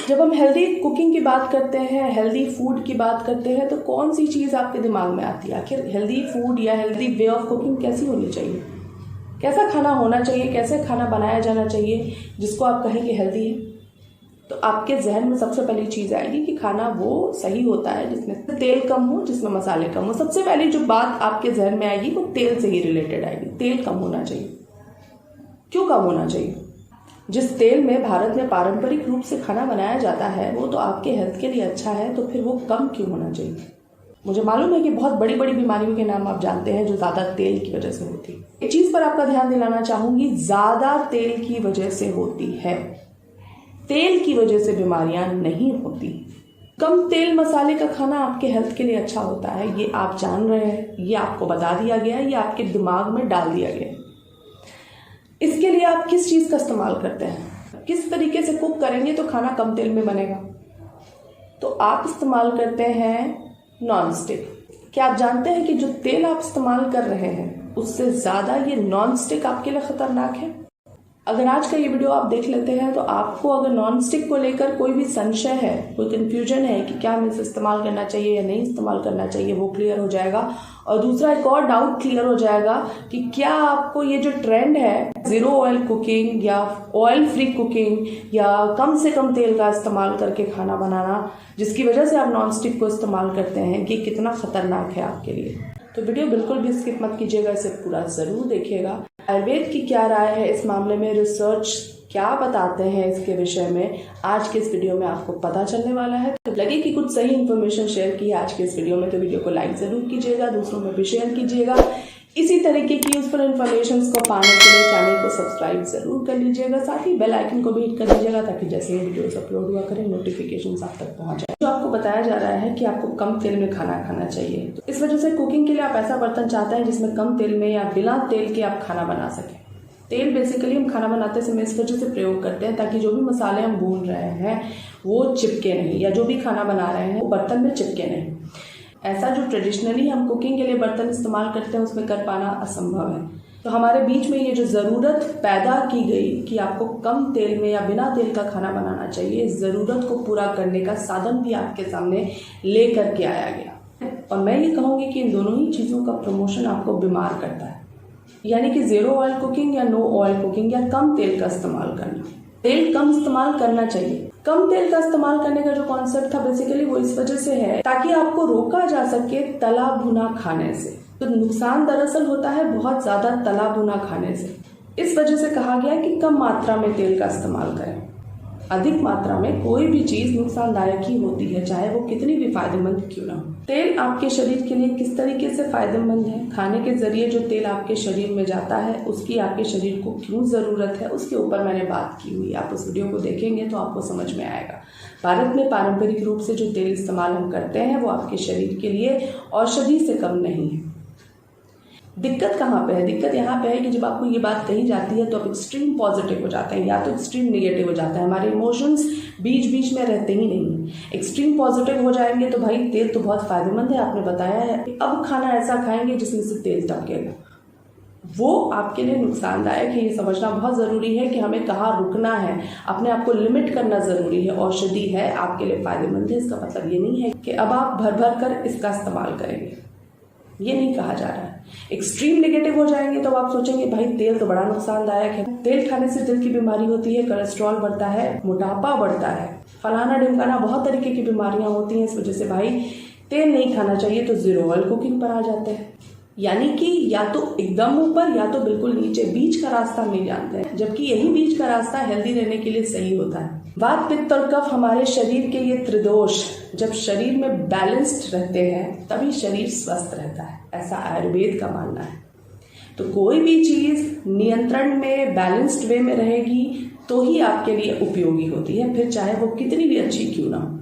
जब हम healthy cooking की बात करते हैं, हेल्दी फूड की बात करते हैं, तो कौन सी चीज़ आपके दिमाग में आती है? आखिर हेल्दी फूड या हेल्दी वे ऑफ कुकिंग कैसी होनी चाहिए? कैसा खाना होना चाहिए? कैसे खाना बनाया जाना चाहिए जिसको आप कहें कि हेल्दी है? तो आपके जहन में सबसे पहली चीज़ आएगी कि खाना वो सही होता है जिसमें तेल कम हो, जिसमें मसाले कम हो। सबसे पहली जो बात आपके जहन में आएगी वो तेल से ही रिलेटेड आएगी। तेल कम होना चाहिए। क्यों कम होना चाहिए? जिस तेल में भारत में पारंपरिक रूप से खाना बनाया जाता है वो तो आपके हेल्थ के लिए अच्छा है, तो फिर वो कम क्यों होना चाहिए? मुझे मालूम है कि बहुत बड़ी बड़ी बीमारियों के नाम आप जानते हैं जो ज़्यादा तेल की वजह से होती है। एक चीज़ पर आपका ध्यान दिलाना चाहूँगी, ज़्यादा तेल की वजह से होती है। तेल की वजह से बीमारियां नहीं होती। कम तेल मसाले का खाना आपके हेल्थ के लिए अच्छा होता है, ये आप जान रहे हैं, ये आपको बता दिया गया है, ये आपके दिमाग में डाल दिया गया है। इसके लिए आप किस चीज़ का इस्तेमाल करते हैं? किस तरीके से कुक करेंगे तो खाना कम तेल में बनेगा? तो आप इस्तेमाल करते हैं नॉन स्टिक। क्या आप जानते हैं कि जो तेल आप इस्तेमाल कर रहे हैं उससे ज़्यादा ये नॉन स्टिक आपके लिए खतरनाक है? अगर आज का ये वीडियो आप देख लेते हैं तो आपको अगर नॉन स्टिक को लेकर कोई भी संशय है, कोई कंफ्यूजन है कि क्या हमें इसे इस्तेमाल करना चाहिए या नहीं इस्तेमाल करना चाहिए, वो क्लियर हो जाएगा। और दूसरा एक और डाउट क्लियर हो जाएगा कि क्या आपको ये जो ट्रेंड है ज़ीरो ऑयल कुकिंग या ऑयल फ्री कुकिंग या कम से कम तेल का इस्तेमाल करके खाना बनाना, जिसकी वजह से आप नॉन स्टिक को इस्तेमाल करते हैं, कि कितना खतरनाक है आपके लिए। तो वीडियो बिल्कुल भी स्किप मत कीजिएगा, इसे पूरा ज़रूर देखिएगा। आयुर्वेद की क्या राय है इस मामले में, रिसर्च क्या बताते हैं इसके विषय में, आज के इस वीडियो में आपको पता चलने वाला है। तो लगे कि कुछ सही इन्फॉर्मेशन शेयर की है आज के इस वीडियो में, तो वीडियो को लाइक ज़रूर कीजिएगा, दूसरों में भी शेयर कीजिएगा। इसी तरीके की यूजफुल इन्फॉर्मेशन को पाने के लिए चैनल को सब्सक्राइब जरूर कर लीजिएगा, साथ ही बेल आइकन को भी हिट कर दीजिएगा ताकि जैसे ही वीडियोस अपलोड हुआ करें नोटिफिकेशन आप तक पहुंच जाए। जो आपको बताया जा रहा है कि आपको कम तेल में खाना खाना चाहिए, तो इस वजह से कुकिंग के लिए आप ऐसा बर्तन चाहते हैं जिसमें कम तेल में या बिना तेल के आप खाना बना सकें। तेल बेसिकली हम खाना बनाते समय इस वजह से प्रयोग करते हैं ताकि जो भी मसाले हम भून रहे हैं वो चिपके नहीं, या जो भी खाना बना रहे हैं वो बर्तन में चिपके नहीं। ऐसा जो ट्रेडिशनली हम कुकिंग के लिए बर्तन इस्तेमाल करते हैं उसमें कर पाना असंभव है। तो हमारे बीच में ये जो ज़रूरत पैदा की गई कि आपको कम तेल में या बिना तेल का खाना बनाना चाहिए, इस ज़रूरत को पूरा करने का साधन भी आपके सामने ले करके आया गया। और मैं ये कहूँगी कि इन दोनों ही चीज़ों का प्रमोशन आपको बीमार करता है, यानी कि ज़ीरो ऑयल कुकिंग या नो ऑयल कुकिंग या कम तेल का इस्तेमाल करना। तेल कम इस्तेमाल करना चाहिए। कम तेल का इस्तेमाल करने का जो कॉन्सेप्ट था बेसिकली वो इस वजह से है ताकि आपको रोका जा सके तला भुना खाने से। तो नुकसान दरअसल होता है बहुत ज्यादा तला भुना खाने से। इस वजह से कहा गया कि कम मात्रा में तेल का इस्तेमाल करें। अधिक मात्रा में कोई भी चीज नुकसानदायक ही होती है, चाहे वो कितनी भी फायदेमंद क्यों ना हो। तेल आपके शरीर के लिए किस तरीके से फायदेमंद है, खाने के जरिए जो तेल आपके शरीर में जाता है उसकी आपके शरीर को क्यों जरूरत है, उसके ऊपर मैंने बात की हुई। आप उस वीडियो को देखेंगे तो आपको समझ में आएगा। भारत में पारंपरिक रूप से जो तेल इस्तेमाल हम करते हैं वो आपके शरीर के लिए औषधि से कम नहीं है। दिक्कत कहाँ पे है? दिक्कत यहाँ पे है कि जब आपको ये बात कही जाती है तो आप एक्सट्रीम पॉजिटिव हो जाते हैं या तो एक्सट्रीम नेगेटिव हो जाता है। हमारे इमोशंस बीच बीच में रहते ही नहीं। एक्सट्रीम पॉजिटिव हो जाएंगे तो भाई तेल तो बहुत फायदेमंद है, आपने बताया है, अब खाना ऐसा खाएंगे जिसमें से तेल टपकेगा, वो आपके लिए नुकसानदायक है। ये समझना बहुत ज़रूरी है कि हमें कहाँ रुकना है, अपने आप को लिमिट करना ज़रूरी है। औषधि है, आपके लिए फायदेमंद है, इसका मतलब ये नहीं है कि अब आप भर भर कर इसका इस्तेमाल करेंगे, ये नहीं कहा जा रहा है। एक्सट्रीम नेगेटिव हो जाएंगे तो आप सोचेंगे भाई तेल तो बड़ा नुकसानदायक है, तेल खाने से दिल की बीमारी होती है, कोलेस्ट्रॉल बढ़ता है, मोटापा बढ़ता है, फलाना ढिमकाना, बहुत तरीके की बीमारियां होती हैं। इस वजह से भाई तेल नहीं खाना चाहिए। तो ज़ीरो ऑयल कुकिंग पर आ जाते हैं, यानी कि या तो एकदम ऊपर या तो बिल्कुल नीचे, बीच का रास्ता नहीं जानते हैं, जबकि यही बीच का रास्ता हेल्दी रहने के लिए सही होता है। वात पित्त और कफ हमारे शरीर के ये त्रिदोष जब शरीर में बैलेंस्ड रहते हैं तभी शरीर स्वस्थ रहता है, ऐसा आयुर्वेद का मानना है। तो कोई भी चीज नियंत्रण में बैलेंस्ड वे में रहेगी तो ही आपके लिए उपयोगी होती है, फिर चाहे वो कितनी भी अच्छी क्यों ना हो।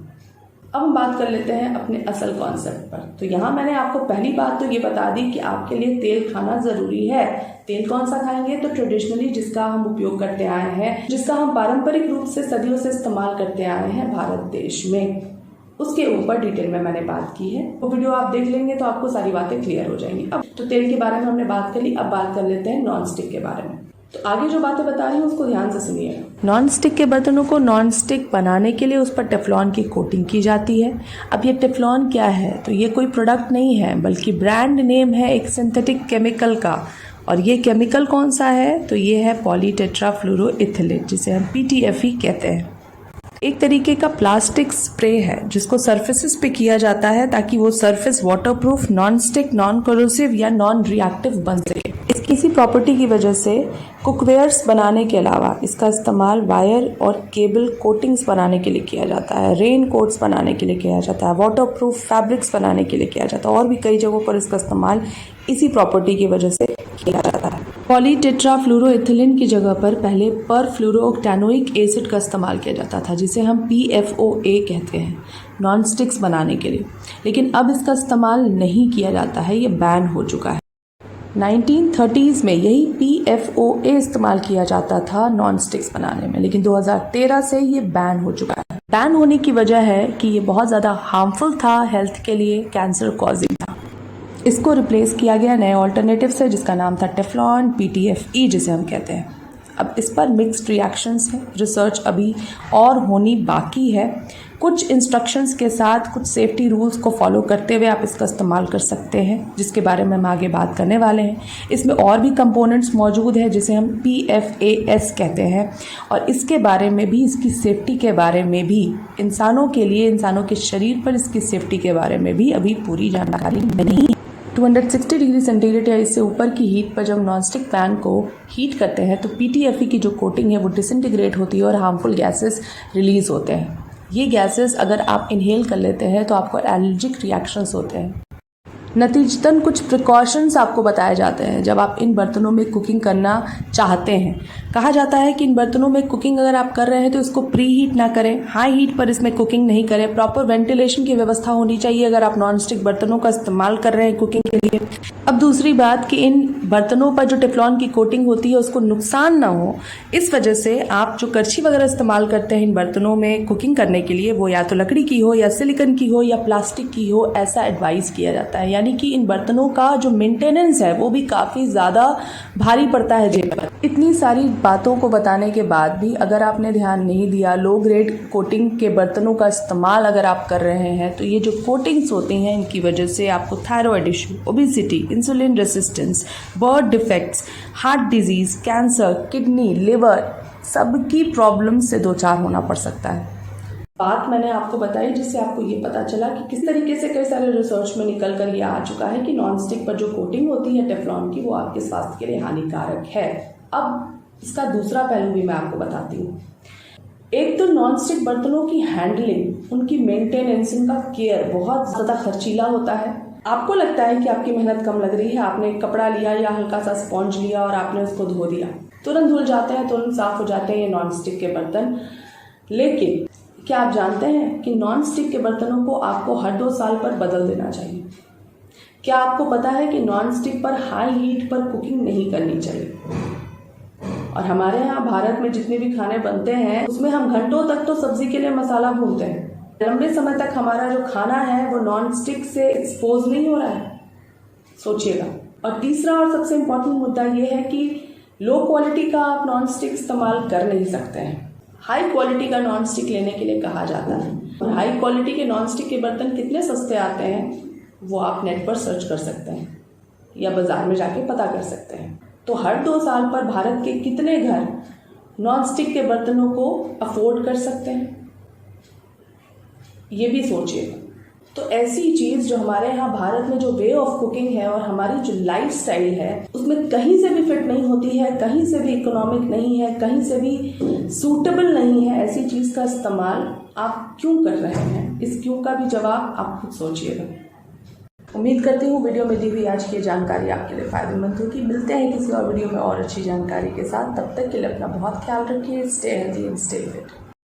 अब हम बात कर लेते हैं अपने असल कॉन्सेप्ट पर। तो यहाँ मैंने आपको पहली बात तो ये बता दी कि आपके लिए तेल खाना जरूरी है। तेल कौन सा खाएंगे? तो ट्रेडिशनली जिसका हम उपयोग करते आए हैं, जिसका हम पारंपरिक रूप से सदियों से इस्तेमाल करते आए हैं भारत देश में, उसके ऊपर डिटेल में मैंने बात की है। वो वीडियो आप देख लेंगे तो आपको सारी बातें क्लियर हो जाएंगी। अब तो तेल के बारे में हमने बात कर ली, अब बात कर लेते हैं नॉन स्टिक के बारे में। तो आगे जो बातें बता रही हूँ उसको ध्यान से सुनिएगा। नॉन स्टिक के बर्तनों को नॉन स्टिक बनाने के लिए उस पर टेफ्लॉन की कोटिंग की जाती है। अब ये टेफ्लॉन क्या है, तो ये कोई प्रोडक्ट नहीं है बल्कि ब्रांड नेम है एक सिंथेटिक केमिकल का। और ये केमिकल कौन सा है, तो ये है पॉलीटेट्राफ्लोरोइथिलीन, जिसे हम PTFE कहते हैं। एक तरीके का प्लास्टिक स्प्रे है जिसको सरफेसेस पे किया जाता है ताकि वो surface waterproof, non stick, non corrosive या नॉन रिएक्टिव बन सके। इसकी इसी प्रॉपर्टी की वजह से कुकवेयर्स बनाने के अलावा इसका इस्तेमाल वायर और केबल कोटिंग्स बनाने के लिए किया जाता है, रेन कोट्स बनाने के लिए किया जाता है, वाटरप्रूफ फैब्रिक्स बनाने के लिए किया जाता है, और भी कई जगहों पर इसका इस्तेमाल इसी प्रॉपर्टी की वजह से किया जाता है। पॉलीटेट्राफ्लोरोइथिलीन की जगह पर पहले परफ्लोरोक्टेनोइक एसिड का इस्तेमाल किया जाता था, जिसे हम PFOA कहते हैं नॉन स्टिक्स बनाने के लिए, लेकिन अब इसका इस्तेमाल नहीं किया जाता है, ये बैन हो चुका है। 1930s में यही PFOA इस्तेमाल किया जाता था नॉन स्टिक्स बनाने में, लेकिन 2013 से ये बैन हो चुका है। बैन होने की वजह है कि ये बहुत ज़्यादा हार्मफुल था हेल्थ के लिए, कैंसर कॉजिंग था। इसको रिप्लेस किया गया नए ऑल्टरनेटिव से जिसका नाम था टेफ्लॉन, PTFE जिसे हम कहते हैं। अब इस पर मिक्स्ड रिएक्शंस हैं, रिसर्च अभी और होनी बाकी है। कुछ इंस्ट्रक्शंस के साथ कुछ सेफ्टी रूल्स को फॉलो करते हुए आप इसका इस्तेमाल कर सकते हैं, जिसके बारे में हम आगे बात करने वाले हैं। इसमें और भी कंपोनेंट्स मौजूद हैं जिसे हम PFAS कहते हैं, और इसके बारे में भी, इसकी सेफ्टी के बारे में भी, इंसानों के लिए, इंसानों के शरीर पर इसकी सेफ्टी के बारे में भी अभी पूरी जानकारी नहीं है। 260 डिग्री सेंटीग्रेड या इससे ऊपर की हीट पर जब नॉनस्टिक पैन को हीट करते हैं तो PTFE की जो कोटिंग है वो डिसइंटीग्रेट होती है और हार्मफुल गैसेस रिलीज होते हैं। ये गैसेस अगर आप इनहेल कर लेते हैं तो आपको एलर्जिक रिएक्शंस होते हैं। नतीजतन कुछ प्रिकॉशंस आपको बताए जाते हैं जब आप इन बर्तनों में कुकिंग करना चाहते हैं। कहा जाता है कि इन बर्तनों में कुकिंग अगर आप कर रहे हैं तो इसको प्री हीट ना करें, हाई हीट पर इसमें कुकिंग नहीं करें, प्रॉपर वेंटिलेशन की व्यवस्था होनी चाहिए अगर आप नॉनस्टिक बर्तनों का इस्तेमाल कर रहे हैं कुकिंग के लिए। अब दूसरी बात कि इन बर्तनों पर जो टेफ्लॉन की कोटिंग होती है उसको नुकसान ना हो, इस वजह से आप जो करछी वगैरह इस्तेमाल करते हैं इन बर्तनों में कुकिंग करने के लिए, वो या तो लकड़ी की हो या सिलिकॉन की हो या प्लास्टिक की हो, ऐसा एडवाइस किया जाता है। यानी कि इन बर्तनों का जो मेंटेनेंस है वो भी काफ़ी ज़्यादा भारी पड़ता है जेब पर। इतनी सारी बातों को बताने के बाद भी अगर आपने ध्यान नहीं दिया, लो ग्रेड कोटिंग के बर्तनों का इस्तेमाल अगर आप कर रहे हैं, तो ये जो कोटिंग्स होती हैं इनकी वजह से आपको thyroid issue, obesity, insulin resistance, birth defects, heart disease, cancer, kidney, liver, सबकी प्रॉब्लम से दो चार होना पड़ सकता है। बात मैंने आपको बताई जिससे आपको ये पता चला कि किस तरीके से कई सारे रिसर्च में निकल कर ये आ चुका है कि नॉनस्टिक पर जो कोटिंग होती है टेफ्लॉन की वो आपके स्वास्थ्य के लिए हानिकारक है। अब इसका दूसरा पहलू भी मैं आपको बताती हूँ। एक तो नॉनस्टिक बर्तनों की हैंडलिंग, उनकी मेंटेनेंस, उनका केयर बहुत ज़्यादा खर्चीला होता है। आपको लगता है कि आपकी मेहनत कम लग रही है, आपने एक कपड़ा लिया या हल्का सा स्पॉन्ज लिया और आपने उसको धो दिया, तुरंत धुल जाते हैं, तुरंत साफ हो जाते हैं ये नॉनस्टिक के बर्तन। लेकिन क्या आप जानते हैं कि नॉन स्टिक के बर्तनों को आपको हर 2 साल पर बदल देना चाहिए? क्या आपको पता है कि नॉन स्टिक पर हाई हीट पर कुकिंग नहीं करनी चाहिए? और हमारे यहाँ भारत में जितने भी खाने बनते हैं उसमें हम घंटों तक तो सब्जी के लिए मसाला भूनते हैं, लंबे समय तक हमारा जो खाना है वो नॉन स्टिक से एक्सपोज नहीं हो रहा है, सोचिएगा। और तीसरा और सबसे इम्पोर्टेंट मुद्दा ये है कि लो क्वालिटी का आप नॉन स्टिक इस्तेमाल कर नहीं सकते हैं। हाई क्वालिटी का नॉन स्टिक लेने के लिए कहा जाता है, और हाई क्वालिटी के नॉन स्टिक के बर्तन कितने सस्ते आते हैं वो आप नेट पर सर्च कर सकते हैं या बाजार में जाके पता कर सकते हैं। तो हर 2 साल पर भारत के कितने घर नॉन स्टिक के बर्तनों को अफोर्ड कर सकते हैं, ये भी सोचिएगा। तो ऐसी चीज़ जो हमारे यहाँ भारत में जो वे ऑफ कुकिंग है और हमारी जो लाइफ स्टाइल है उसमें कहीं से भी फिट नहीं होती है, कहीं से भी इकोनॉमिक नहीं है, कहीं से भी सूटेबल नहीं है, ऐसी चीज़ का इस्तेमाल आप क्यों कर रहे हैं? इस क्यों का भी जवाब आप खुद सोचिएगा। उम्मीद करती हूँ वीडियो में दी हुई आज की जानकारी आपके लिए फायदेमंद होगी। मिलते हैं किसी और वीडियो में और अच्छी जानकारी के साथ, तब तक के लिए अपना बहुत ख्याल रखिए। Stay healthy and stay fit.